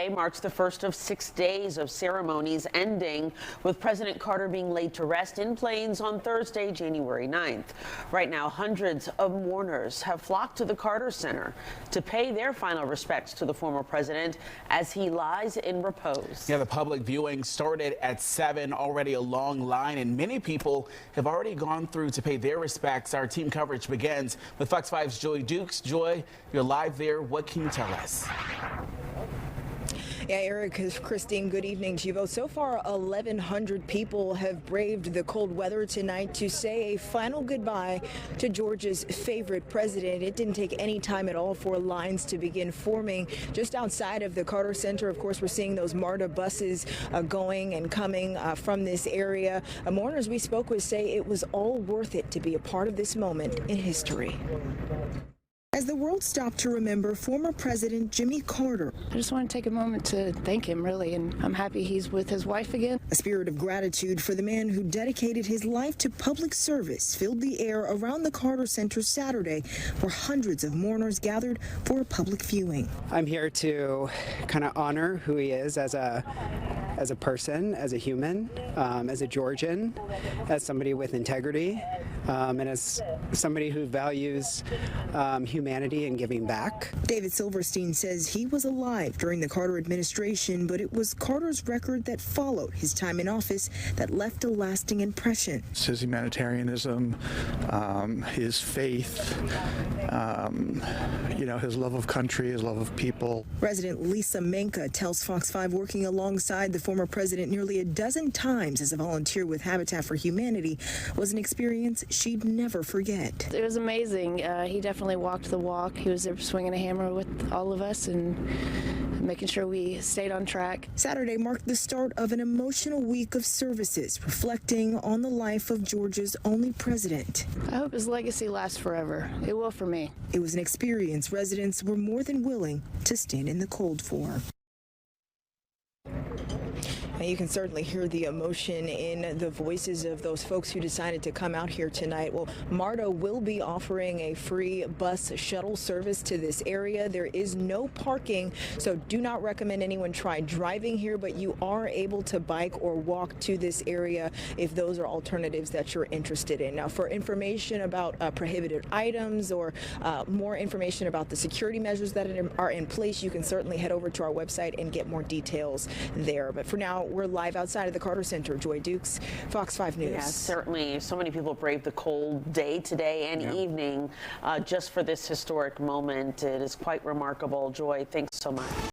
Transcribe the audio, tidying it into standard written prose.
Marks the first of 6 days of ceremonies, ending with President Carter being laid to rest in Plains on Thursday, January 9th. Right now, hundreds of mourners have flocked to the Carter Center to pay their final respects to the former president as he lies in repose. Yeah, the public viewing started at 7, already a long line, and many people have already gone through to pay their respects. Our team coverage begins with Fox 5's Joy Dukes. Joy, you're live there. What can you tell us? Yeah, Eric, Christine, good evening to you both. So far, 1,100 people have braved the cold weather tonight to say a final goodbye to Georgia's favorite president. It didn't take any time at all for lines to begin forming just outside of the Carter Center. Of course, we're seeing those MARTA buses going and coming from this area. Mourners we spoke with say it was all worth it to be a part of this moment in history. As the world stopped to remember former President Jimmy Carter. I just want to take a moment to thank him, really, and I'm happy he's with his wife again. A spirit of gratitude for the man who dedicated his life to public service filled the air around the Carter Center Saturday, where hundreds of mourners gathered for a public viewing. I'm here to kind of honor who he is as a person, as a human, as a Georgian, as somebody with integrity, and as somebody who values humanity and giving back. David Silverstein says he was alive during the Carter administration, but it was Carter's record that followed his time in office that left a lasting impression. His humanitarianism, his faith, his love of country, his love of people. Resident Lisa Menka tells Fox 5 working alongside the former president nearly a dozen times as a volunteer with Habitat for Humanity was an experience she'd never forget. It was amazing. He definitely walked the walk. He was there swinging a hammer with all of us and making sure we stayed on track. Saturday marked the start of an emotional week of services reflecting on the life of Georgia's only president. I hope his legacy lasts forever. It will for me. It was an experience residents were more than willing to stand in the cold for. You can certainly hear the emotion in the voices of those folks who decided to come out here tonight. Well, MARTA will be offering a free bus shuttle service to this area. There is no parking, so do not recommend anyone try driving here, but you are able to bike or walk to this area if those are alternatives that you're interested in. Now, for information about prohibited items or more information about the security measures that are in place, you can certainly head over to our website and get more details there. But for now, we're live outside of the Carter Center. Joy Dukes, Fox 5 News. Yes, certainly. So many people braved the cold day today and evening just for this historic moment. It is quite remarkable. Joy, thanks so much.